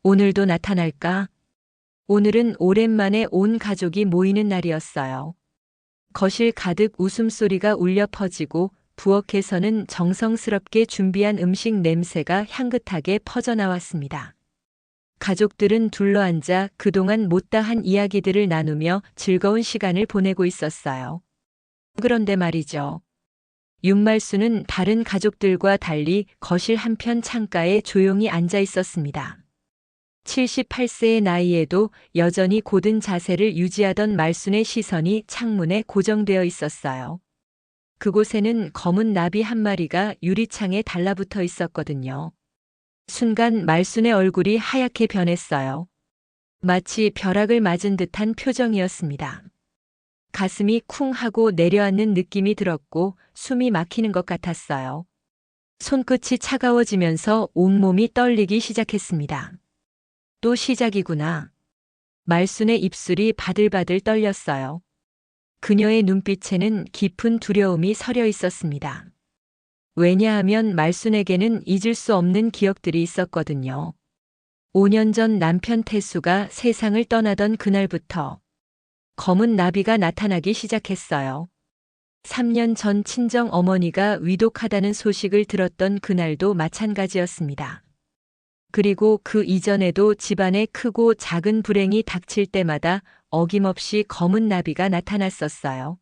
오늘도 나타날까? 오늘은 오랜만에 온 가족이 모이는 날이었어요. 거실 가득 웃음소리가 울려 퍼지고 부엌에서는 정성스럽게 준비한 음식 냄새가 향긋하게 퍼져나왔습니다. 가족들은 둘러앉아 그동안 못다한 이야기들을 나누며 즐거운 시간을 보내고 있었어요. 그런데 말이죠. 윤말수는 다른 가족들과 달리 거실 한편 창가에 조용히 앉아 있었습니다. 78세의 나이에도 여전히 고든 자세를 유지하던 말순의 시선이 창문에 고정되어 있었어요. 그곳에는 검은 나비 한 마리가 유리창에 달라붙어 있었거든요. 순간 말순의 얼굴이 하얗게 변했어요. 마치 벼락을 맞은 듯한 표정이었습니다. 가슴이 쿵 하고 내려앉는 느낌이 들었고 숨이 막히는 것 같았어요. 손끝이 차가워지면서 온몸이 떨리기 시작했습니다. 또 시작이구나. 말순의 입술이 바들바들 떨렸어요. 그녀의 눈빛에는 깊은 두려움이 서려 있었습니다. 왜냐하면 말순에게는 잊을 수 없는 기억들이 있었거든요. 5년 전 남편 태수가 세상을 떠나던 그날부터 검은 나비가 나타나기 시작했어요. 3년 전 친정 어머니가 위독하다는 소식을 들었던 그날도 마찬가지였습니다. 그리고 그 이전에도 집안에 크고 작은 불행이 닥칠 때마다 어김없이 검은 나비가 나타났었어요.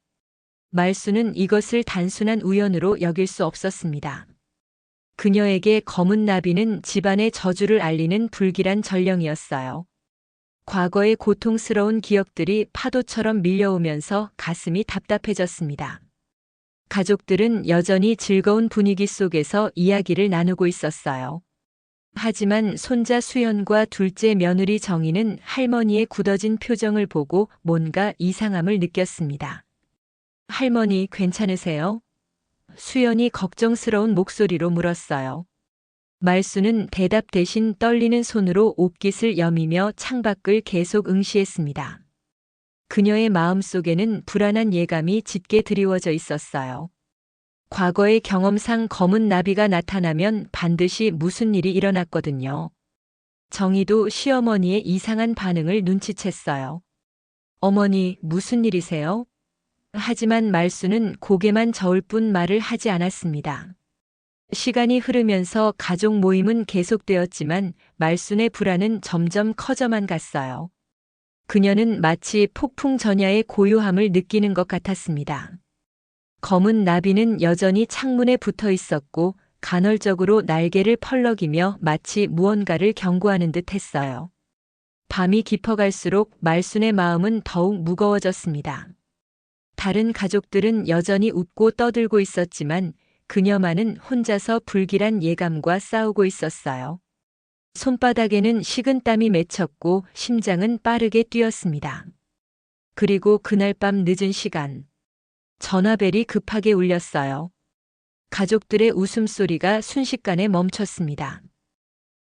말수는 이것을 단순한 우연으로 여길 수 없었습니다. 그녀에게 검은 나비는 집안의 저주를 알리는 불길한 전령이었어요. 과거의 고통스러운 기억들이 파도처럼 밀려오면서 가슴이 답답해졌습니다. 가족들은 여전히 즐거운 분위기 속에서 이야기를 나누고 있었어요. 하지만 손자 수연과 둘째 며느리 정희는 할머니의 굳어진 표정을 보고 뭔가 이상함을 느꼈습니다. 할머니 괜찮으세요? 수연이 걱정스러운 목소리로 물었어요. 말수는 대답 대신 떨리는 손으로 옷깃을 여미며 창밖을 계속 응시했습니다. 그녀의 마음속에는 불안한 예감이 짙게 드리워져 있었어요. 과거의 경험상 검은 나비가 나타나면 반드시 무슨 일이 일어났거든요. 정희도 시어머니의 이상한 반응을 눈치챘어요. 어머니, 무슨 일이세요? 하지만 말수는 고개만 저을 뿐 말을 하지 않았습니다. 시간이 흐르면서 가족 모임은 계속되었지만 말순의 불안은 점점 커져만 갔어요. 그녀는 마치 폭풍 전야의 고요함을 느끼는 것 같았습니다. 검은 나비는 여전히 창문에 붙어 있었고 간헐적으로 날개를 펄럭이며 마치 무언가를 경고하는 듯 했어요. 밤이 깊어갈수록 말순의 마음은 더욱 무거워졌습니다. 다른 가족들은 여전히 웃고 떠들고 있었지만 그녀만은 혼자서 불길한 예감과 싸우고 있었어요. 손바닥에는 식은땀이 맺혔고 심장은 빠르게 뛰었습니다. 그리고 그날 밤 늦은 시간, 전화벨이 급하게 울렸어요. 가족들의 웃음소리가 순식간에 멈췄습니다.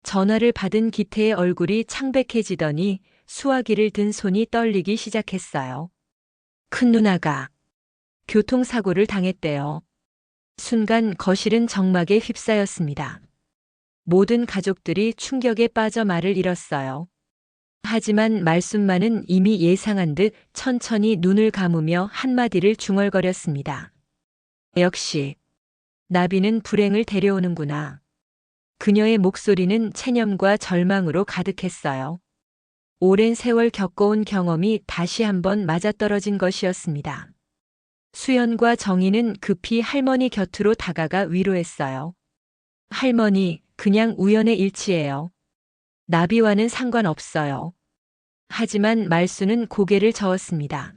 전화를 받은 기태의 얼굴이 창백해지더니 수화기를 든 손이 떨리기 시작했어요. 큰 누나가 교통사고를 당했대요. 순간 거실은 정막에 휩싸였습니다. 모든 가족들이 충격에 빠져 말을 잃었어요. 하지만 말순만은 이미 예상한 듯 천천히 눈을 감으며 한마디를 중얼거렸습니다. 역시 나비는 불행을 데려오는구나. 그녀의 목소리는 체념과 절망으로 가득했어요. 오랜 세월 겪어온 경험이 다시 한번 맞아떨어진 것이었습니다. 수연과 정희는 급히 할머니 곁으로 다가가 위로했어요. 할머니, 그냥 우연의 일치예요. 나비와는 상관없어요. 하지만 말수는 고개를 저었습니다.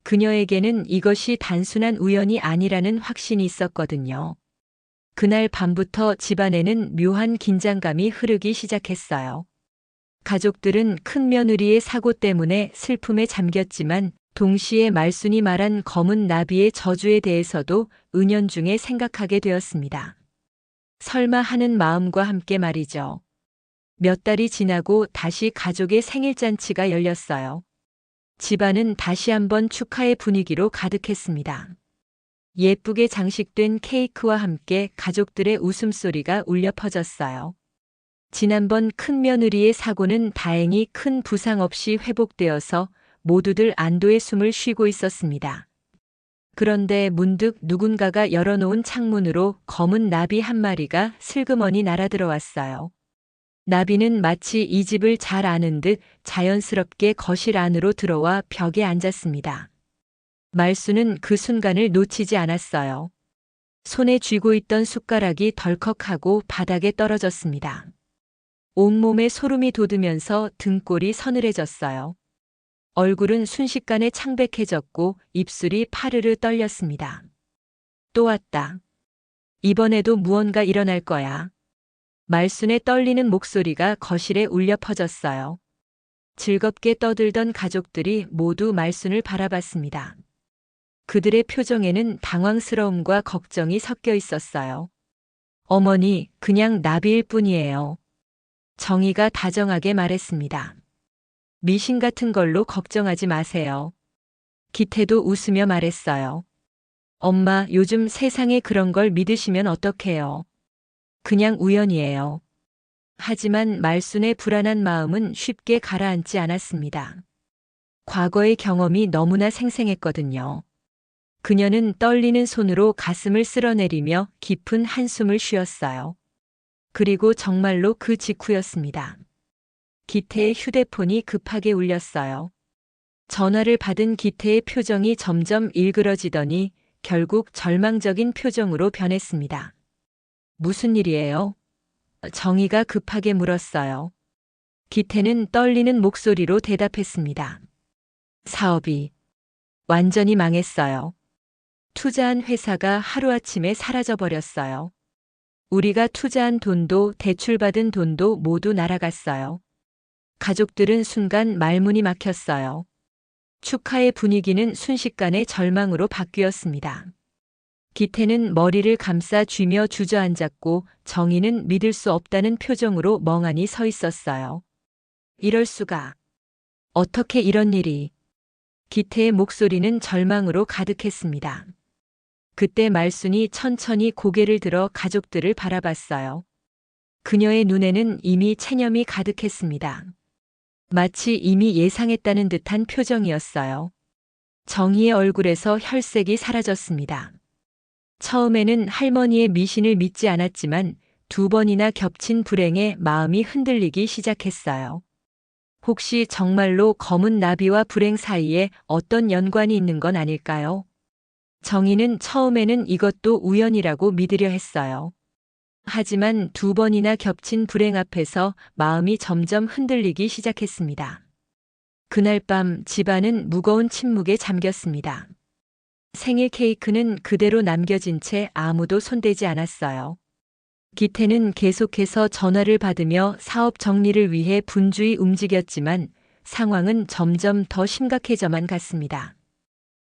그녀에게는 이것이 단순한 우연이 아니라는 확신이 있었거든요. 그날 밤부터 집안에는 묘한 긴장감이 흐르기 시작했어요. 가족들은 큰 며느리의 사고 때문에 슬픔에 잠겼지만 동시에 말순이 말한 검은 나비의 저주에 대해서도 은연중에 생각하게 되었습니다. 설마 하는 마음과 함께 말이죠. 몇 달이 지나고 다시 가족의 생일잔치가 열렸어요. 집안은 다시 한번 축하의 분위기로 가득했습니다. 예쁘게 장식된 케이크와 함께 가족들의 웃음소리가 울려 퍼졌어요. 지난번 큰 며느리의 사고는 다행히 큰 부상 없이 회복되어서 모두들 안도의 숨을 쉬고 있었습니다. 그런데 문득 누군가가 열어놓은 창문으로 검은 나비 한 마리가 슬그머니 날아들어왔어요. 나비는 마치 이 집을 잘 아는 듯 자연스럽게 거실 안으로 들어와 벽에 앉았습니다. 말수는 그 순간을 놓치지 않았어요. 손에 쥐고 있던 숟가락이 덜컥하고 바닥에 떨어졌습니다. 온몸에 소름이 돋으면서 등골이 서늘해졌어요. 얼굴은 순식간에 창백해졌고 입술이 파르르 떨렸습니다. 또 왔다. 이번에도 무언가 일어날 거야. 말순의 떨리는 목소리가 거실에 울려 퍼졌어요. 즐겁게 떠들던 가족들이 모두 말순을 바라봤습니다. 그들의 표정에는 당황스러움과 걱정이 섞여 있었어요. 어머니, 그냥 나비일 뿐이에요. 정희가 다정하게 말했습니다. 미신 같은 걸로 걱정하지 마세요. 기태도 웃으며 말했어요. 엄마, 요즘 세상에 그런 걸 믿으시면 어떡해요. 그냥 우연이에요. 하지만 말순의 불안한 마음은 쉽게 가라앉지 않았습니다. 과거의 경험이 너무나 생생했거든요. 그녀는 떨리는 손으로 가슴을 쓸어내리며 깊은 한숨을 쉬었어요. 그리고 정말로 그 직후였습니다. 기태의 휴대폰이 급하게 울렸어요. 전화를 받은 기태의 표정이 점점 일그러지더니 결국 절망적인 표정으로 변했습니다. 무슨 일이에요? 정희가 급하게 물었어요. 기태는 떨리는 목소리로 대답했습니다. 사업이 완전히 망했어요. 투자한 회사가 하루아침에 사라져버렸어요. 우리가 투자한 돈도 대출받은 돈도 모두 날아갔어요. 가족들은 순간 말문이 막혔어요. 축하의 분위기는 순식간에 절망으로 바뀌었습니다. 기태는 머리를 감싸 쥐며 주저앉았고 정희는 믿을 수 없다는 표정으로 멍하니 서 있었어요. 이럴 수가. 어떻게 이런 일이. 기태의 목소리는 절망으로 가득했습니다. 그때 말순이 천천히 고개를 들어 가족들을 바라봤어요. 그녀의 눈에는 이미 체념이 가득했습니다. 마치 이미 예상했다는 듯한 표정이었어요. 정희의 얼굴에서 혈색이 사라졌습니다. 처음에는 할머니의 미신을 믿지 않았지만 두 번이나 겹친 불행에 마음이 흔들리기 시작했어요. 혹시 정말로 검은 나비와 불행 사이에 어떤 연관이 있는 건 아닐까요? 정희는 처음에는 이것도 우연이라고 믿으려 했어요. 하지만 두 번이나 겹친 불행 앞에서 마음이 점점 흔들리기 시작했습니다. 그날 밤 집안은 무거운 침묵에 잠겼습니다. 생일 케이크는 그대로 남겨진 채 아무도 손대지 않았어요. 기태는 계속해서 전화를 받으며 사업 정리를 위해 분주히 움직였지만 상황은 점점 더 심각해져만 갔습니다.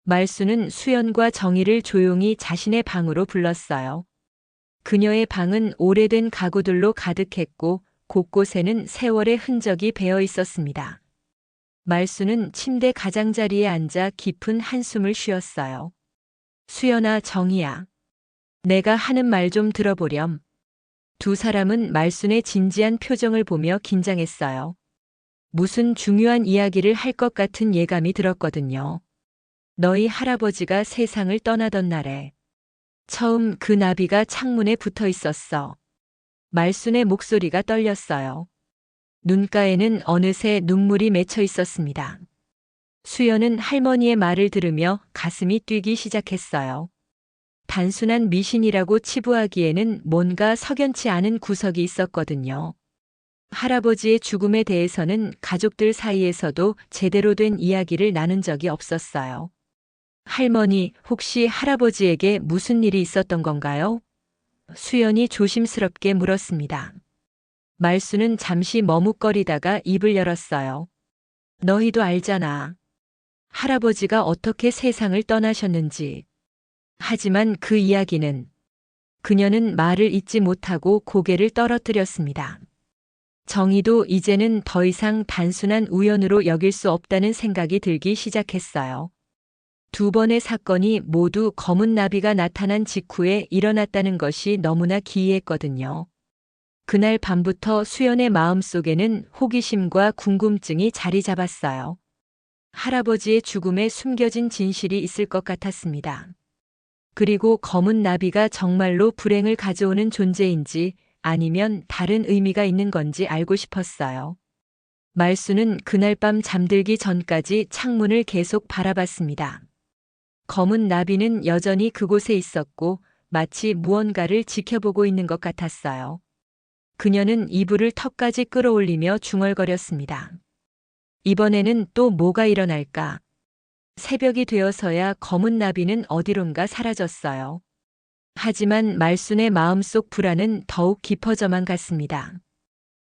말수는 수연과 정희를 조용히 자신의 방으로 불렀어요. 그녀의 방은 오래된 가구들로 가득했고 곳곳에는 세월의 흔적이 배어 있었습니다. 말수는 침대 가장자리에 앉아 깊은 한숨을 쉬었어요. 수연아, 정희야. 내가 하는 말 좀 들어보렴. 두 사람은 말순의 진지한 표정을 보며 긴장했어요. 무슨 중요한 이야기를 할 것 같은 예감이 들었거든요. 너희 할아버지가 세상을 떠나던 날에 처음 그 나비가 창문에 붙어 있었어. 말순의 목소리가 떨렸어요. 눈가에는 어느새 눈물이 맺혀 있었습니다. 수연은 할머니의 말을 들으며 가슴이 뛰기 시작했어요. 단순한 미신이라고 치부하기에는 뭔가 석연치 않은 구석이 있었거든요. 할아버지의 죽음에 대해서는 가족들 사이에서도 제대로 된 이야기를 나눈 적이 없었어요. 할머니, 혹시 할아버지에게 무슨 일이 있었던 건가요? 수연이 조심스럽게 물었습니다. 말수는 잠시 머뭇거리다가 입을 열었어요. 너희도 알잖아. 할아버지가 어떻게 세상을 떠나셨는지. 하지만 그 이야기는 그녀는 말을 잇지 못하고 고개를 떨어뜨렸습니다. 정희도 이제는 더 이상 단순한 우연으로 여길 수 없다는 생각이 들기 시작했어요. 두 번의 사건이 모두 검은 나비가 나타난 직후에 일어났다는 것이 너무나 기이했거든요. 그날 밤부터 수연의 마음속에는 호기심과 궁금증이 자리 잡았어요. 할아버지의 죽음에 숨겨진 진실이 있을 것 같았습니다. 그리고 검은 나비가 정말로 불행을 가져오는 존재인지 아니면 다른 의미가 있는 건지 알고 싶었어요. 말수는 그날 밤 잠들기 전까지 창문을 계속 바라봤습니다. 검은 나비는 여전히 그곳에 있었고 마치 무언가를 지켜보고 있는 것 같았어요. 그녀는 이불을 턱까지 끌어올리며 중얼거렸습니다. 이번에는 또 뭐가 일어날까? 새벽이 되어서야 검은 나비는 어디론가 사라졌어요. 하지만 말순의 마음속 불안은 더욱 깊어져만 갔습니다.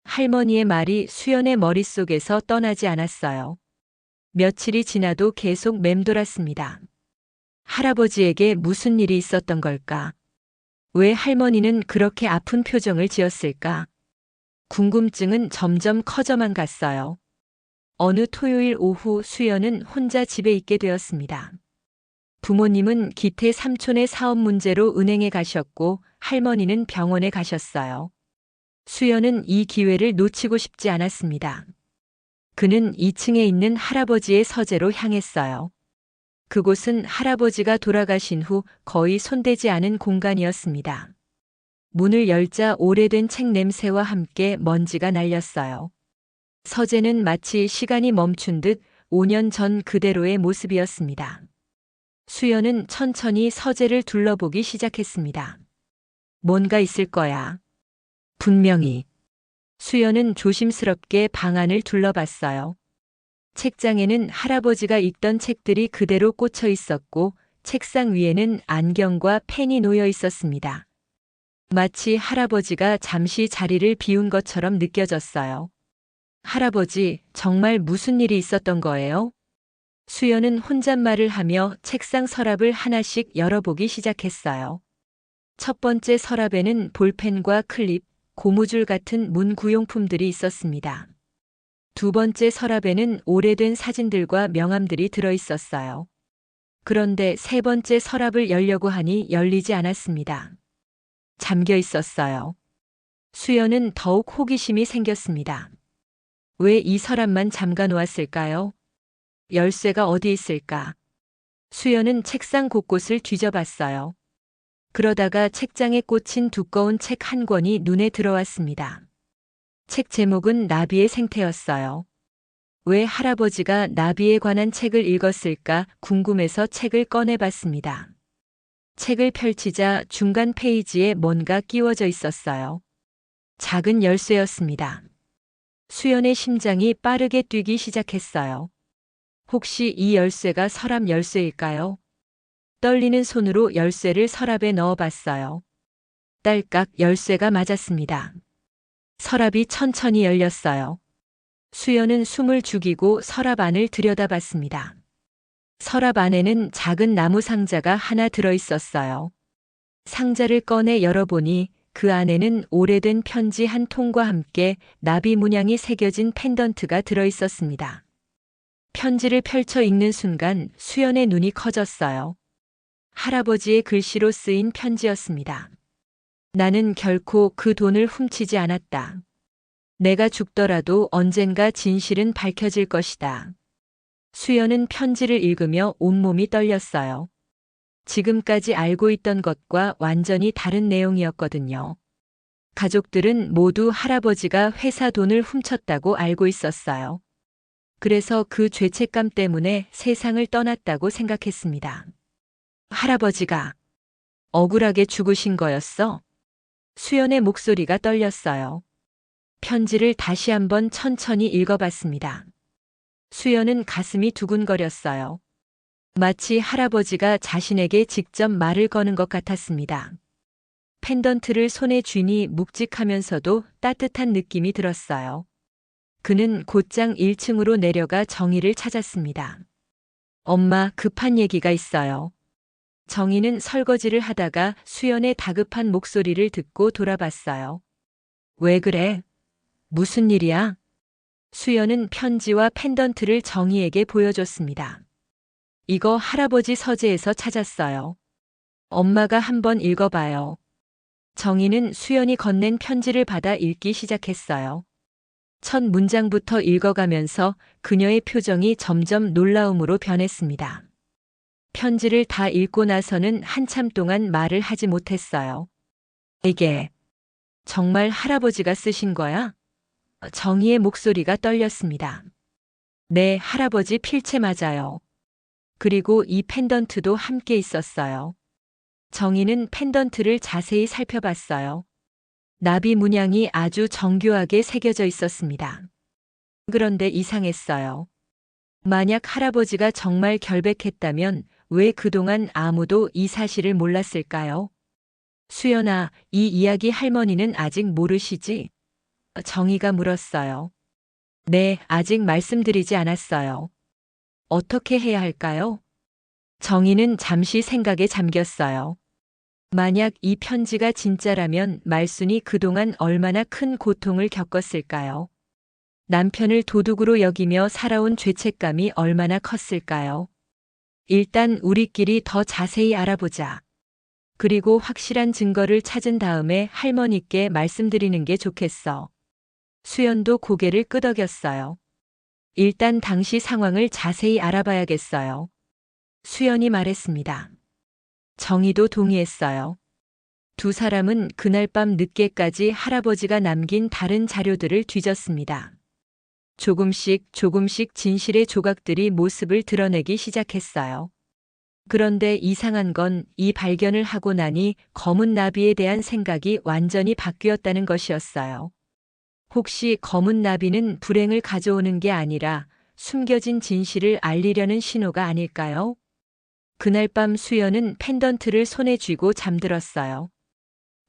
할머니의 말이 수연의 머릿속에서 떠나지 않았어요. 며칠이 지나도 계속 맴돌았습니다. 할아버지에게 무슨 일이 있었던 걸까? 왜 할머니는 그렇게 아픈 표정을 지었을까? 궁금증은 점점 커져만 갔어요. 어느 토요일 오후 수연은 혼자 집에 있게 되었습니다. 부모님은 기태 삼촌의 사업 문제로 은행에 가셨고 할머니는 병원에 가셨어요. 수연은 이 기회를 놓치고 싶지 않았습니다. 그는 2층에 있는 할아버지의 서재로 향했어요. 그곳은 할아버지가 돌아가신 후 거의 손대지 않은 공간이었습니다. 문을 열자 오래된 책 냄새와 함께 먼지가 날렸어요. 서재는 마치 시간이 멈춘 듯 5년 전 그대로의 모습이었습니다. 수연은 천천히 서재를 둘러보기 시작했습니다. 뭔가 있을 거야. 분명히. 수연은 조심스럽게 방 안을 둘러봤어요. 책장에는 할아버지가 읽던 책들이 그대로 꽂혀 있었고 책상 위에는 안경과 펜이 놓여 있었습니다. 마치 할아버지가 잠시 자리를 비운 것처럼 느껴졌어요. 할아버지, 정말 무슨 일이 있었던 거예요? 수연은 혼잣말을 하며 책상 서랍을 하나씩 열어보기 시작했어요. 첫 번째 서랍에는 볼펜과 클립, 고무줄 같은 문구용품들이 있었습니다. 두 번째 서랍에는 오래된 사진들과 명함들이 들어 있었어요. 그런데 세 번째 서랍을 열려고 하니 열리지 않았습니다. 잠겨 있었어요. 수연은 더욱 호기심이 생겼습니다. 왜 이 서랍만 잠가 놓았을까요? 열쇠가 어디 있을까? 수연은 책상 곳곳을 뒤져봤어요. 그러다가 책장에 꽂힌 두꺼운 책 한 권이 눈에 들어왔습니다. 책 제목은 나비의 생태였어요. 왜 할아버지가 나비에 관한 책을 읽었을까 궁금해서 책을 꺼내봤습니다. 책을 펼치자 중간 페이지에 뭔가 끼워져 있었어요. 작은 열쇠였습니다. 수연의 심장이 빠르게 뛰기 시작했어요. 혹시 이 열쇠가 서랍 열쇠일까요? 떨리는 손으로 열쇠를 서랍에 넣어봤어요. 딸깍 열쇠가 맞았습니다. 서랍이 천천히 열렸어요. 수연은 숨을 죽이고 서랍 안을 들여다봤습니다. 서랍 안에는 작은 나무 상자가 하나 들어 있었어요. 상자를 꺼내 열어보니 그 안에는 오래된 편지 한 통과 함께 나비 문양이 새겨진 펜던트가 들어 있었습니다. 편지를 펼쳐 읽는 순간 수연의 눈이 커졌어요. 할아버지의 글씨로 쓰인 편지였습니다. 나는 결코 그 돈을 훔치지 않았다. 내가 죽더라도 언젠가 진실은 밝혀질 것이다. 수연은 편지를 읽으며 온몸이 떨렸어요. 지금까지 알고 있던 것과 완전히 다른 내용이었거든요. 가족들은 모두 할아버지가 회사 돈을 훔쳤다고 알고 있었어요. 그래서 그 죄책감 때문에 세상을 떠났다고 생각했습니다. 할아버지가 억울하게 죽으신 거였어? 수연의 목소리가 떨렸어요. 편지를 다시 한번 천천히 읽어봤습니다. 수연은 가슴이 두근거렸어요. 마치 할아버지가 자신에게 직접 말을 거는 것 같았습니다. 펜던트를 손에 쥐니 묵직하면서도 따뜻한 느낌이 들었어요. 그는 곧장 1층으로 내려가 정희를 찾았습니다. 엄마, 급한 얘기가 있어요. 정희는 설거지를 하다가 수연의 다급한 목소리를 듣고 돌아봤어요. 왜 그래? 무슨 일이야? 수연은 편지와 펜던트를 정희에게 보여줬습니다. 이거 할아버지 서재에서 찾았어요. 엄마가 한번 읽어봐요. 정희는 수연이 건넨 편지를 받아 읽기 시작했어요. 첫 문장부터 읽어가면서 그녀의 표정이 점점 놀라움으로 변했습니다. 편지를 다 읽고 나서는 한참 동안 말을 하지 못했어요. 이게 정말 할아버지가 쓰신 거야? 정희의 목소리가 떨렸습니다. 네, 할아버지 필체 맞아요. 그리고 이 펜던트도 함께 있었어요. 정희는 펜던트를 자세히 살펴봤어요. 나비 문양이 아주 정교하게 새겨져 있었습니다. 그런데 이상했어요. 만약 할아버지가 정말 결백했다면 왜 그동안 아무도 이 사실을 몰랐을까요? 수연아, 이 이야기 할머니는 아직 모르시지? 정희가 물었어요. 네, 아직 말씀드리지 않았어요. 어떻게 해야 할까요? 정희는 잠시 생각에 잠겼어요. 만약 이 편지가 진짜라면 말순이 그동안 얼마나 큰 고통을 겪었을까요? 남편을 도둑으로 여기며 살아온 죄책감이 얼마나 컸을까요? 일단 우리끼리 더 자세히 알아보자. 그리고 확실한 증거를 찾은 다음에 할머니께 말씀드리는 게 좋겠어. 수연도 고개를 끄덕였어요. 일단 당시 상황을 자세히 알아봐야겠어요. 수연이 말했습니다. 정희도 동의했어요. 두 사람은 그날 밤 늦게까지 할아버지가 남긴 다른 자료들을 뒤졌습니다. 조금씩 진실의 조각들이 모습을 드러내기 시작했어요. 그런데 이상한 건 이 발견을 하고 나니 검은 나비에 대한 생각이 완전히 바뀌었다는 것이었어요. 혹시 검은 나비는 불행을 가져오는 게 아니라 숨겨진 진실을 알리려는 신호가 아닐까요? 그날 밤 수연은 펜던트를 손에 쥐고 잠들었어요.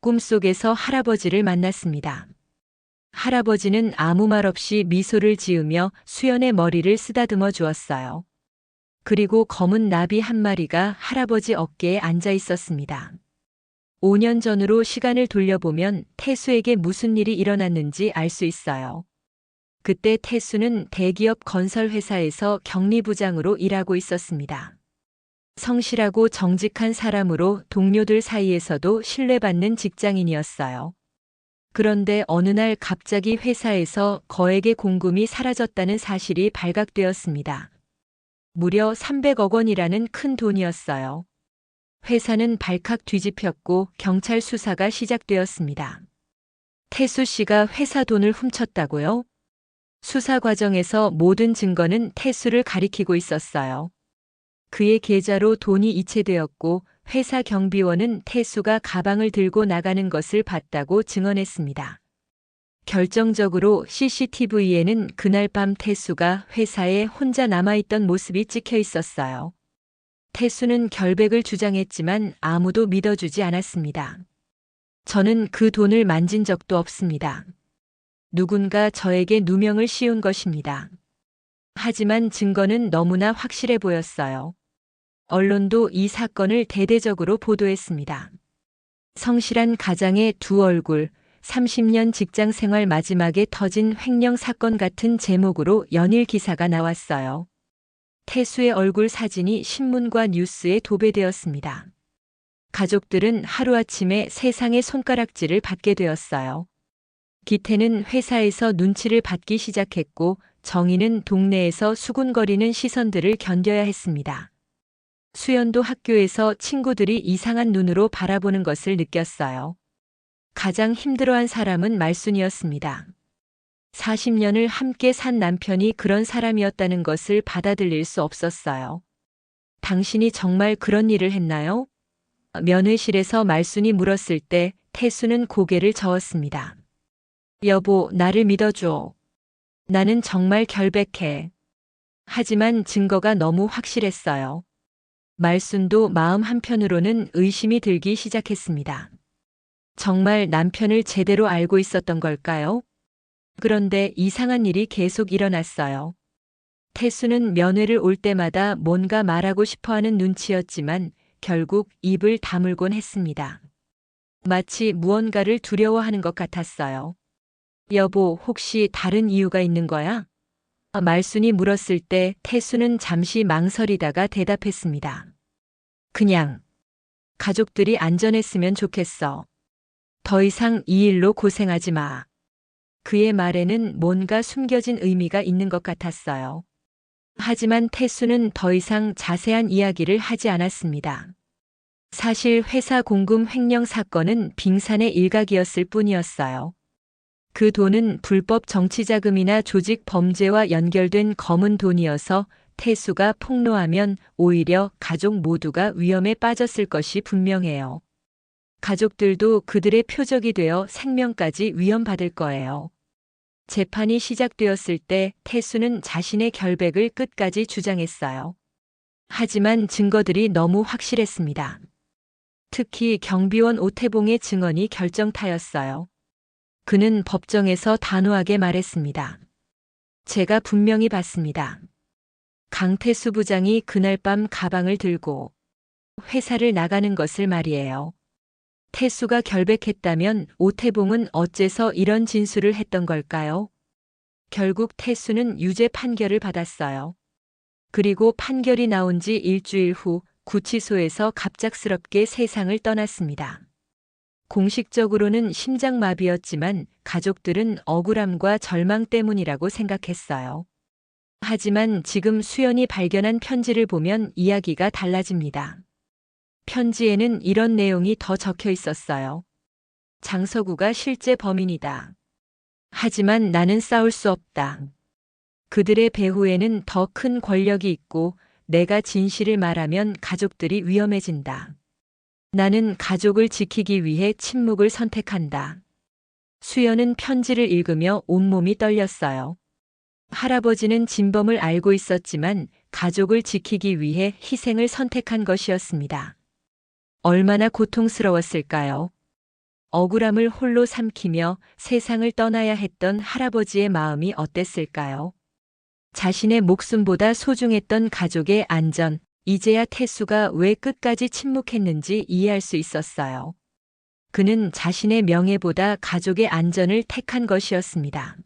꿈속에서 할아버지를 만났습니다. 할아버지는 아무 말 없이 미소를 지으며 수연의 머리를 쓰다듬어 주었어요. 그리고 검은 나비 한 마리가 할아버지 어깨에 앉아 있었습니다. 5년 전으로 시간을 돌려보면 태수에게 무슨 일이 일어났는지 알 수 있어요. 그때 태수는 대기업 건설회사에서 격리부장으로 일하고 있었습니다. 성실하고 정직한 사람으로 동료들 사이에서도 신뢰받는 직장인이었어요. 그런데 어느 날 갑자기 회사에서 거액의 공금이 사라졌다는 사실이 발각되었습니다. 무려 300억 원이라는 큰 돈이었어요. 회사는 발칵 뒤집혔고 경찰 수사가 시작되었습니다. 태수 씨가 회사 돈을 훔쳤다고요? 수사 과정에서 모든 증거는 태수를 가리키고 있었어요. 그의 계좌로 돈이 이체되었고 회사 경비원은 태수가 가방을 들고 나가는 것을 봤다고 증언했습니다. 결정적으로 CCTV에는 그날 밤 태수가 회사에 혼자 남아있던 모습이 찍혀 있었어요. 태수는 결백을 주장했지만 아무도 믿어주지 않았습니다. 저는 그 돈을 만진 적도 없습니다. 누군가 저에게 누명을 씌운 것입니다. 하지만 증거는 너무나 확실해 보였어요. 언론도 이 사건을 대대적으로 보도했습니다. 성실한 가장의 두 얼굴, 30년 직장 생활 마지막에 터진 횡령 사건 같은 제목으로 연일 기사가 나왔어요. 태수의 얼굴 사진이 신문과 뉴스에 도배되었습니다. 가족들은 하루아침에 세상의 손가락질을 받게 되었어요. 기태는 회사에서 눈치를 받기 시작했고 정희는 동네에서 수군거리는 시선들을 견뎌야 했습니다. 수연도 학교에서 친구들이 이상한 눈으로 바라보는 것을 느꼈어요. 가장 힘들어한 사람은 말순이었습니다. 40년을 함께 산 남편이 그런 사람이었다는 것을 받아들일 수 없었어요. 당신이 정말 그런 일을 했나요? 면회실에서 말순이 물었을 때 태수는 고개를 저었습니다. 여보, 나를 믿어줘. 나는 정말 결백해. 하지만 증거가 너무 확실했어요. 말순도 마음 한편으로는 의심이 들기 시작했습니다. 정말 남편을 제대로 알고 있었던 걸까요? 그런데 이상한 일이 계속 일어났어요. 태수는 면회를 올 때마다 뭔가 말하고 싶어하는 눈치였지만 결국 입을 다물곤 했습니다. 마치 무언가를 두려워하는 것 같았어요. 여보, 혹시 다른 이유가 있는 거야? 말순이 물었을 때 태수는 잠시 망설이다가 대답했습니다. 그냥 가족들이 안전했으면 좋겠어. 더 이상 이 일로 고생하지 마. 그의 말에는 뭔가 숨겨진 의미가 있는 것 같았어요. 하지만 태수는 더 이상 자세한 이야기를 하지 않았습니다. 사실 회사 공금 횡령 사건은 빙산의 일각이었을 뿐이었어요. 그 돈은 불법 정치자금이나 조직 범죄와 연결된 검은 돈이어서 태수가 폭로하면 오히려 가족 모두가 위험에 빠졌을 것이 분명해요. 가족들도 그들의 표적이 되어 생명까지 위험받을 거예요. 재판이 시작되었을 때 태수는 자신의 결백을 끝까지 주장했어요. 하지만 증거들이 너무 확실했습니다. 특히 경비원 오태봉의 증언이 결정타였어요. 그는 법정에서 단호하게 말했습니다. 제가 분명히 봤습니다. 강태수 부장이 그날 밤 가방을 들고 회사를 나가는 것을 말이에요. 태수가 결백했다면 오태봉은 어째서 이런 진술을 했던 걸까요? 결국 태수는 유죄 판결을 받았어요. 그리고 판결이 나온 지 일주일 후 구치소에서 갑작스럽게 세상을 떠났습니다. 공식적으로는 심장마비였지만 가족들은 억울함과 절망 때문이라고 생각했어요. 하지만 지금 수연이 발견한 편지를 보면 이야기가 달라집니다. 편지에는 이런 내용이 더 적혀 있었어요. 장서구가 실제 범인이다. 하지만 나는 싸울 수 없다. 그들의 배후에는 더 큰 권력이 있고 내가 진실을 말하면 가족들이 위험해진다. 나는 가족을 지키기 위해 침묵을 선택한다. 수연은 편지를 읽으며 온몸이 떨렸어요. 할아버지는 진범을 알고 있었지만 가족을 지키기 위해 희생을 선택한 것이었습니다. 얼마나 고통스러웠을까요? 억울함을 홀로 삼키며 세상을 떠나야 했던 할아버지의 마음이 어땠을까요? 자신의 목숨보다 소중했던 가족의 안전, 이제야 태수가 왜 끝까지 침묵했는지 이해할 수 있었어요. 그는 자신의 명예보다 가족의 안전을 택한 것이었습니다.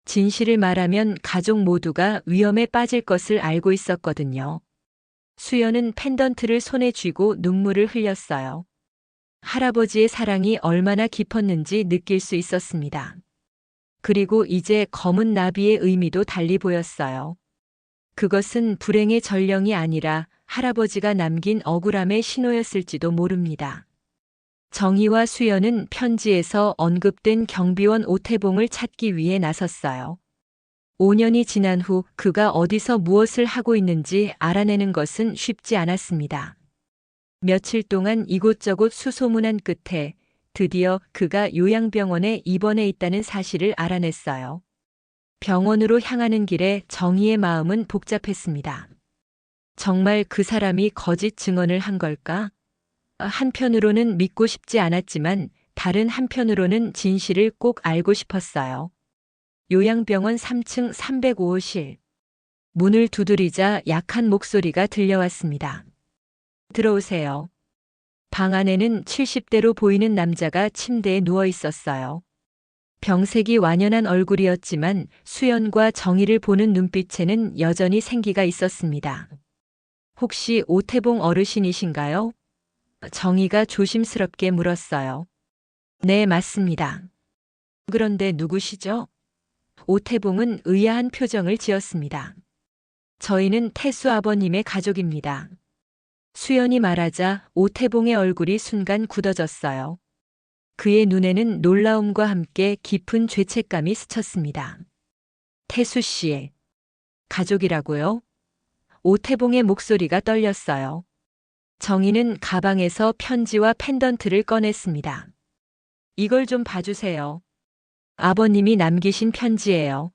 진실을 말하면 가족 모두가 위험에 빠질 것을 알고 있었거든요. 수연은 펜던트를 손에 쥐고 눈물을 흘렸어요. 할아버지의 사랑이 얼마나 깊었는지 느낄 수 있었습니다. 그리고 이제 검은 나비의 의미도 달리 보였어요. 그것은 불행의 전령이 아니라 할아버지가 남긴 억울함의 신호였을지도 모릅니다. 정희와 수연은 편지에서 언급된 경비원 오태봉을 찾기 위해 나섰어요. 5년이 지난 후 그가 어디서 무엇을 하고 있는지 알아내는 것은 쉽지 않았습니다. 며칠 동안 이곳저곳 수소문한 끝에 드디어 그가 요양병원에 입원해 있다는 사실을 알아냈어요. 병원으로 향하는 길에 정희의 마음은 복잡했습니다. 정말 그 사람이 거짓 증언을 한 걸까? 한편으로는 믿고 싶지 않았지만 다른 한편으로는 진실을 꼭 알고 싶었어요. 요양병원 3층 305호실. 문을 두드리자 약한 목소리가 들려왔습니다. 들어오세요. 방 안에는 70대로 보이는 남자가 침대에 누워 있었어요. 병색이 완연한 얼굴이었지만 수연과 정희를 보는 눈빛에는 여전히 생기가 있었습니다. 혹시 오태봉 어르신이신가요? 정희가 조심스럽게 물었어요. 네, 맞습니다. 그런데 누구시죠? 오태봉은 의아한 표정을 지었습니다. 저희는 태수 아버님의 가족입니다. 수연이 말하자 오태봉의 얼굴이 순간 굳어졌어요. 그의 눈에는 놀라움과 함께 깊은 죄책감이 스쳤습니다. 태수 씨의 가족이라고요? 오태봉의 목소리가 떨렸어요. 정희는 가방에서 편지와 펜던트를 꺼냈습니다. 이걸 좀 봐주세요. 아버님이 남기신 편지예요.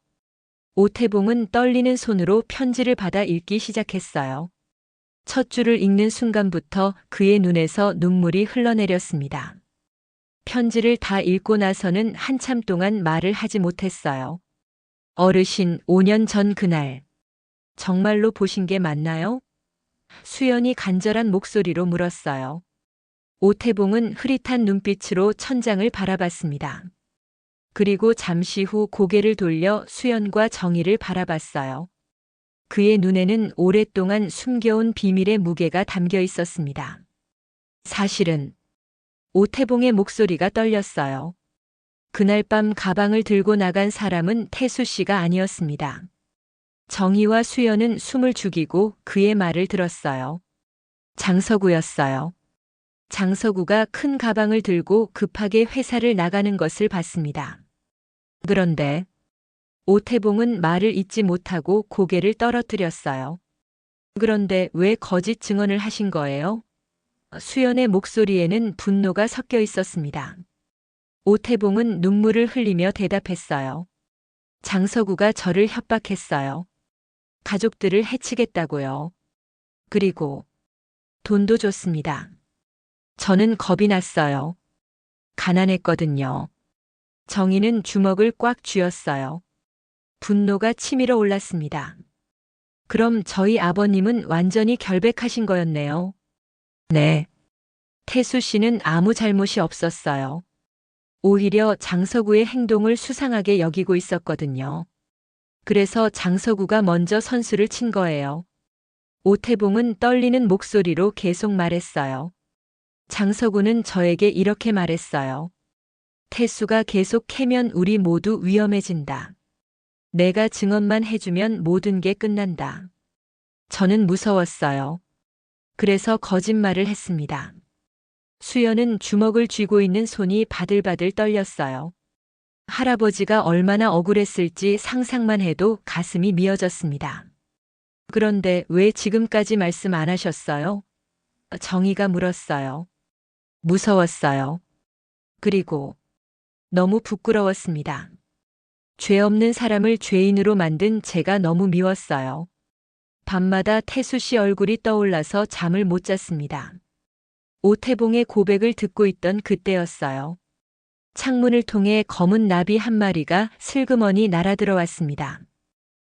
오태봉은 떨리는 손으로 편지를 받아 읽기 시작했어요. 첫 줄을 읽는 순간부터 그의 눈에서 눈물이 흘러내렸습니다. 편지를 다 읽고 나서는 한참 동안 말을 하지 못했어요. 어르신, 5년 전 그날. 정말로 보신 게 맞나요? 수연이 간절한 목소리로 물었어요. 오태봉은 흐릿한 눈빛으로 천장을 바라봤습니다. 그리고 잠시 후 고개를 돌려 수연과 정희를 바라봤어요. 그의 눈에는 오랫동안 숨겨온 비밀의 무게가 담겨 있었습니다. 사실은 오태봉의 목소리가 떨렸어요. 그날 밤 가방을 들고 나간 사람은 태수 씨가 아니었습니다. 정희와 수연은 숨을 죽이고 그의 말을 들었어요. 장서구였어요. 장서구가 큰 가방을 들고 급하게 회사를 나가는 것을 봤습니다. 그런데 오태봉은 말을 잇지 못하고 고개를 떨어뜨렸어요. 그런데 왜 거짓 증언을 하신 거예요? 수연의 목소리에는 분노가 섞여 있었습니다. 오태봉은 눈물을 흘리며 대답했어요. 장서구가 저를 협박했어요. 가족들을 해치겠다고요. 그리고 돈도 줬습니다. 저는 겁이 났어요. 가난했거든요. 정희는 주먹을 꽉 쥐었어요. 분노가 치밀어 올랐습니다. 그럼 저희 아버님은 완전히 결백하신 거였네요. 네. 태수 씨는 아무 잘못이 없었어요. 오히려 장서구의 행동을 수상하게 여기고 있었거든요. 그래서 장서구가 먼저 선수를 친 거예요. 오태봉은 떨리는 목소리로 계속 말했어요. 장서구는 저에게 이렇게 말했어요. 태수가 계속 캐면 우리 모두 위험해진다. 내가 증언만 해주면 모든 게 끝난다. 저는 무서웠어요. 그래서 거짓말을 했습니다. 수연은 주먹을 쥐고 있는 손이 바들바들 떨렸어요. 할아버지가 얼마나 억울했을지 상상만 해도 가슴이 미어졌습니다. 그런데 왜 지금까지 말씀 안 하셨어요? 정희가 물었어요. 무서웠어요. 그리고 너무 부끄러웠습니다. 죄 없는 사람을 죄인으로 만든 제가 너무 미웠어요. 밤마다 태수 씨 얼굴이 떠올라서 잠을 못 잤습니다. 오태봉의 고백을 듣고 있던 그때였어요. 창문을 통해 검은 나비 한 마리가 슬그머니 날아들어왔습니다.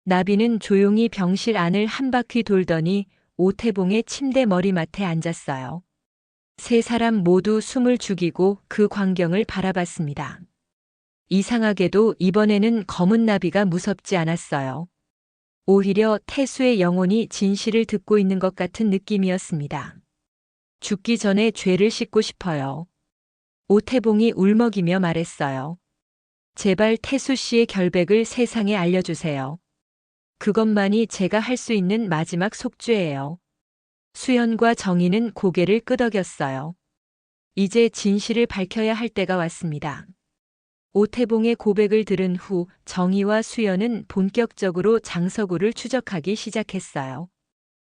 나비는 조용히 병실 안을 한 바퀴 돌더니 오태봉의 침대 머리맡에 앉았어요. 세 사람 모두 숨을 죽이고 그 광경을 바라봤습니다. 이상하게도 이번에는 검은 나비가 무섭지 않았어요. 오히려 태수의 영혼이 진실을 듣고 있는 것 같은 느낌이었습니다. 죽기 전에 죄를 씻고 싶어요. 오태봉이 울먹이며 말했어요. 제발 태수 씨의 결백을 세상에 알려주세요. 그것만이 제가 할 수 있는 마지막 속죄예요. 수연과 정희는 고개를 끄덕였어요. 이제 진실을 밝혀야 할 때가 왔습니다. 오태봉의 고백을 들은 후 정희와 수연은 본격적으로 장서구를 추적하기 시작했어요.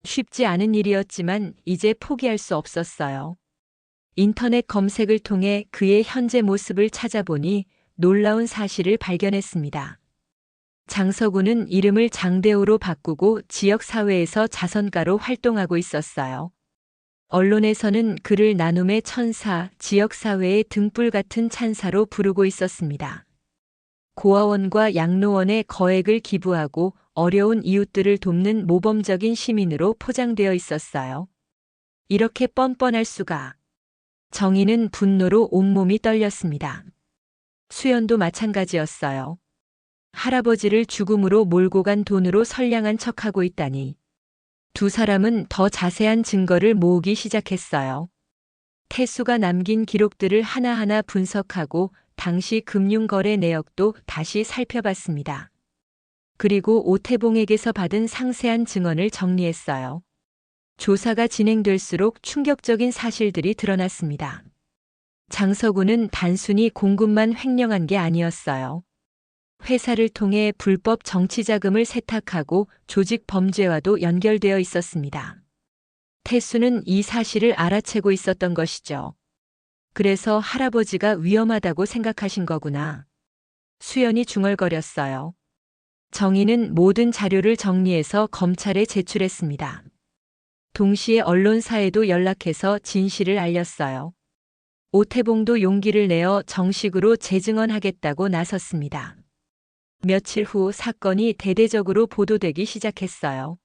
쉽지 않은 일이었지만 이제 포기할 수 없었어요. 인터넷 검색을 통해 그의 현재 모습을 찾아보니 놀라운 사실을 발견했습니다. 장서구는 이름을 장대호로 바꾸고 지역사회에서 자선가로 활동하고 있었어요. 언론에서는 그를 나눔의 천사, 지역사회의 등불 같은 찬사로 부르고 있었습니다. 고아원과 양로원에 거액을 기부하고 어려운 이웃들을 돕는 모범적인 시민으로 포장되어 있었어요. 이렇게 뻔뻔할 수가. 정희는 분노로 온몸이 떨렸습니다. 수연도 마찬가지였어요. 할아버지를 죽음으로 몰고 간 돈으로 선량한 척하고 있다니. 두 사람은 더 자세한 증거를 모으기 시작했어요. 태수가 남긴 기록들을 하나하나 분석하고 당시 금융거래 내역도 다시 살펴봤습니다. 그리고 오태봉에게서 받은 상세한 증언을 정리했어요. 조사가 진행될수록 충격적인 사실들이 드러났습니다. 장서구는 단순히 공급만 횡령한 게 아니었어요. 회사를 통해 불법 정치 자금을 세탁하고 조직 범죄와도 연결되어 있었습니다. 태수는 이 사실을 알아채고 있었던 것이죠. 그래서 할아버지가 위험하다고 생각하신 거구나. 수연이 중얼거렸어요. 정희는 모든 자료를 정리해서 검찰에 제출했습니다. 동시에 언론사에도 연락해서 진실을 알렸어요. 오태봉도 용기를 내어 정식으로 재증언하겠다고 나섰습니다. 며칠 후 사건이 대대적으로 보도되기 시작했어요.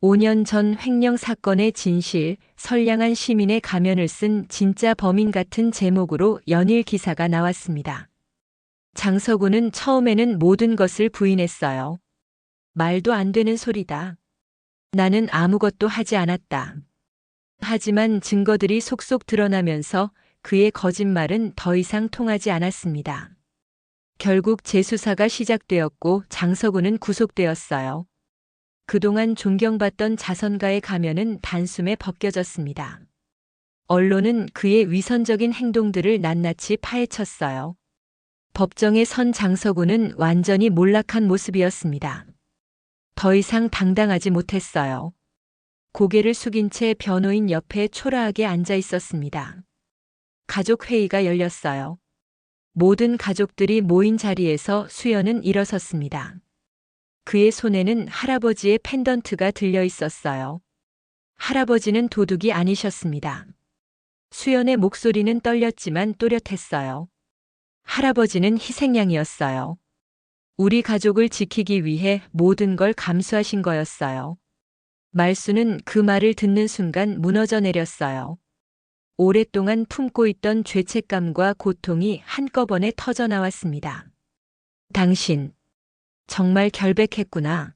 5년 전 횡령 사건의 진실, 선량한 시민의 가면을 쓴 진짜 범인 같은 제목으로 연일 기사가 나왔습니다. 장서구는 처음에는 모든 것을 부인했어요. 말도 안 되는 소리다. 나는 아무것도 하지 않았다. 하지만 증거들이 속속 드러나면서 그의 거짓말은 더 이상 통하지 않았습니다. 결국 재수사가 시작되었고 장서구는 구속되었어요. 그동안 존경받던 자선가의 가면은 단숨에 벗겨졌습니다. 언론은 그의 위선적인 행동들을 낱낱이 파헤쳤어요. 법정에 선 장서구는 완전히 몰락한 모습이었습니다. 더 이상 당당하지 못했어요. 고개를 숙인 채 변호인 옆에 초라하게 앉아 있었습니다. 가족 회의가 열렸어요. 모든 가족들이 모인 자리에서 수연은 일어섰습니다. 그의 손에는 할아버지의 펜던트가 들려 있었어요. 할아버지는 도둑이 아니셨습니다. 수연의 목소리는 떨렸지만 또렷했어요. 할아버지는 희생양이었어요. 우리 가족을 지키기 위해 모든 걸 감수하신 거였어요. 말수는 그 말을 듣는 순간 무너져 내렸어요. 오랫동안 품고 있던 죄책감과 고통이 한꺼번에 터져 나왔습니다. 당신, 정말 결백했구나.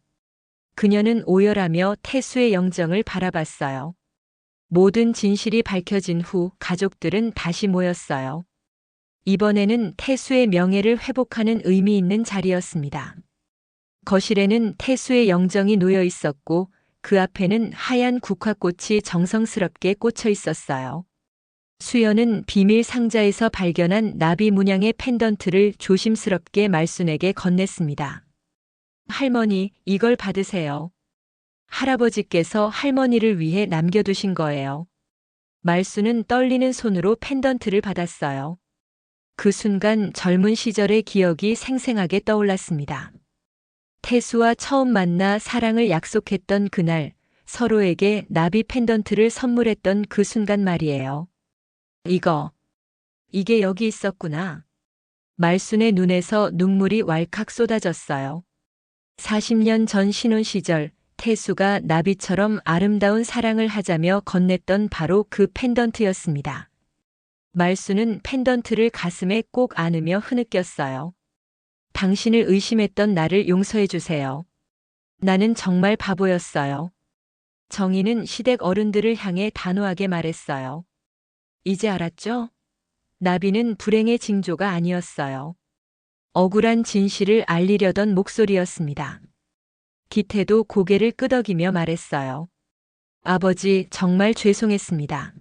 그녀는 오열하며 태수의 영정을 바라봤어요. 모든 진실이 밝혀진 후 가족들은 다시 모였어요. 이번에는 태수의 명예를 회복하는 의미 있는 자리였습니다. 거실에는 태수의 영정이 놓여 있었고 그 앞에는 하얀 국화꽃이 정성스럽게 꽂혀 있었어요. 수연은 비밀 상자에서 발견한 나비 문양의 펜던트를 조심스럽게 말순에게 건넸습니다. 할머니, 이걸 받으세요. 할아버지께서 할머니를 위해 남겨두신 거예요. 말순은 떨리는 손으로 펜던트를 받았어요. 그 순간 젊은 시절의 기억이 생생하게 떠올랐습니다. 태수와 처음 만나 사랑을 약속했던 그날, 서로에게 나비 펜던트를 선물했던 그 순간 말이에요. 이게 여기 있었구나. 말순의 눈에서 눈물이 왈칵 쏟아졌어요. 40년 전 신혼 시절, 태수가 나비처럼 아름다운 사랑을 하자며 건넸던 바로 그 펜던트였습니다. 말수는 펜던트를 가슴에 꼭 안으며 흐느꼈어요. 당신을 의심했던 나를 용서해 주세요. 나는 정말 바보였어요. 정희는 시댁 어른들을 향해 단호하게 말했어요. 이제 알았죠? 나비는 불행의 징조가 아니었어요. 억울한 진실을 알리려던 목소리였습니다. 기태도 고개를 끄덕이며 말했어요. 아버지, 정말 죄송했습니다.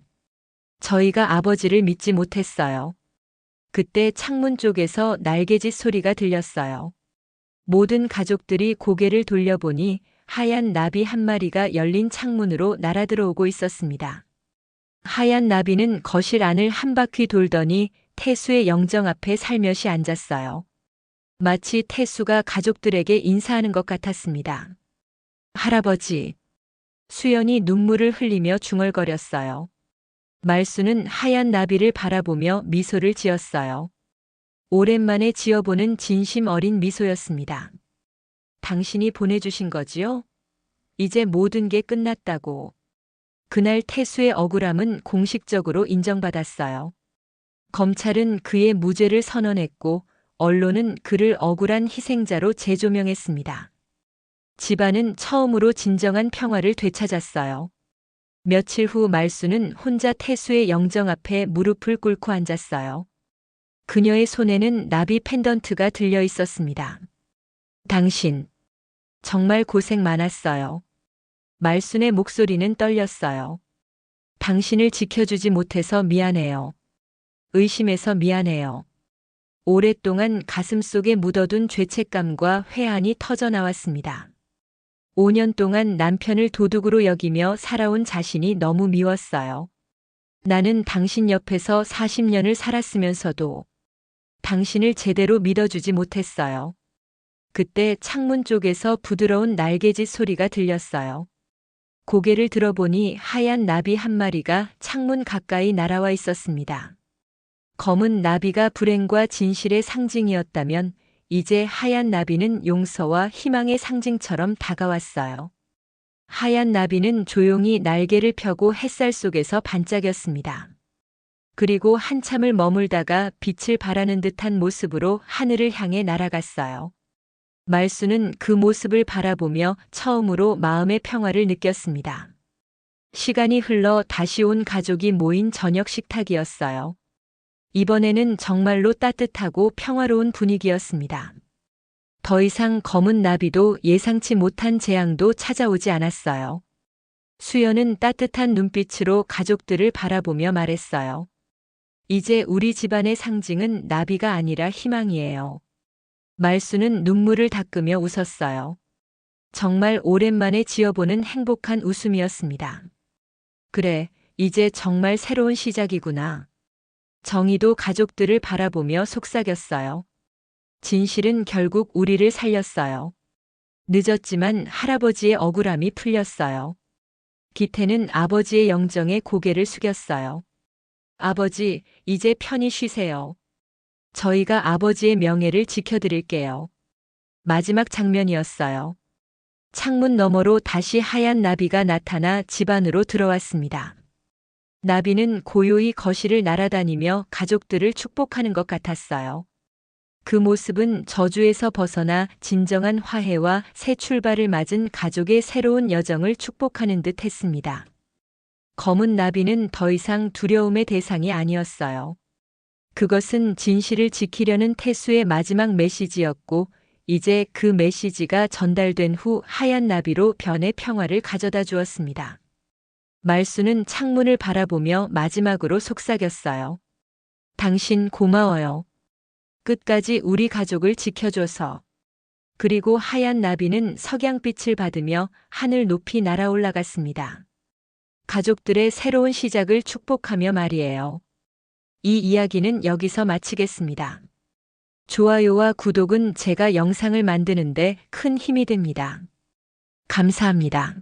저희가 아버지를 믿지 못했어요. 그때 창문 쪽에서 날개짓 소리가 들렸어요. 모든 가족들이 고개를 돌려보니 하얀 나비 한 마리가 열린 창문으로 날아들어오고 있었습니다. 하얀 나비는 거실 안을 한 바퀴 돌더니 태수의 영정 앞에 살며시 앉았어요. 마치 태수가 가족들에게 인사하는 것 같았습니다. 할아버지. 수연이 눈물을 흘리며 중얼거렸어요. 말수는 하얀 나비를 바라보며 미소를 지었어요. 오랜만에 지어보는 진심 어린 미소였습니다. 당신이 보내주신 거지요? 이제 모든 게 끝났다고. 그날 태수의 억울함은 공식적으로 인정받았어요. 검찰은 그의 무죄를 선언했고 언론은 그를 억울한 희생자로 재조명했습니다. 집안은 처음으로 진정한 평화를 되찾았어요. 며칠 후 말수는 혼자 태수의 영정 앞에 무릎을 꿇고 앉았어요. 그녀의 손에는 나비 펜던트가 들려 있었습니다. 당신, 정말 고생 많았어요. 말순의 목소리는 떨렸어요. 당신을 지켜주지 못해서 미안해요. 의심해서 미안해요. 오랫동안 가슴속에 묻어둔 죄책감과 회한이 터져 나왔습니다. 5년 동안 남편을 도둑으로 여기며 살아온 자신이 너무 미웠어요. 나는 당신 옆에서 40년을 살았으면서도 당신을 제대로 믿어주지 못했어요. 그때 창문 쪽에서 부드러운 날개짓 소리가 들렸어요. 고개를 들어보니 하얀 나비 한 마리가 창문 가까이 날아와 있었습니다. 검은 나비가 불행과 진실의 상징이었다면 이제 하얀 나비는 용서와 희망의 상징처럼 다가왔어요. 하얀 나비는 조용히 날개를 펴고 햇살 속에서 반짝였습니다. 그리고 한참을 머물다가 빛을 발하는 듯한 모습으로 하늘을 향해 날아갔어요. 말수는 그 모습을 바라보며 처음으로 마음의 평화를 느꼈습니다. 시간이 흘러 다시 온 가족이 모인 저녁 식탁이었어요. 이번에는 정말로 따뜻하고 평화로운 분위기였습니다. 더 이상 검은 나비도 예상치 못한 재앙도 찾아오지 않았어요. 수연은 따뜻한 눈빛으로 가족들을 바라보며 말했어요. 이제 우리 집안의 상징은 나비가 아니라 희망이에요. 말수는 눈물을 닦으며 웃었어요. 정말 오랜만에 지어보는 행복한 웃음이었습니다. 그래, 이제 정말 새로운 시작이구나. 정희도 가족들을 바라보며 속삭였어요. 진실은 결국 우리를 살렸어요. 늦었지만 할아버지의 억울함이 풀렸어요. 기태는 아버지의 영정에 고개를 숙였어요. 아버지, 이제 편히 쉬세요. 저희가 아버지의 명예를 지켜드릴게요. 마지막 장면이었어요. 창문 너머로 다시 하얀 나비가 나타나 집 안으로 들어왔습니다. 나비는 고요히 거실을 날아다니며 가족들을 축복하는 것 같았어요. 그 모습은 저주에서 벗어나 진정한 화해와 새 출발을 맞은 가족의 새로운 여정을 축복하는 듯 했습니다. 검은 나비는 더 이상 두려움의 대상이 아니었어요. 그것은 진실을 지키려는 태수의 마지막 메시지였고, 이제 그 메시지가 전달된 후 하얀 나비로 변의 평화를 가져다 주었습니다. 말수는 창문을 바라보며 마지막으로 속삭였어요. 당신 고마워요. 끝까지 우리 가족을 지켜줘서. 그리고 하얀 나비는 석양빛을 받으며 하늘 높이 날아올라갔습니다. 가족들의 새로운 시작을 축복하며 말이에요. 이 이야기는 여기서 마치겠습니다. 좋아요와 구독은 제가 영상을 만드는데 큰 힘이 됩니다. 감사합니다.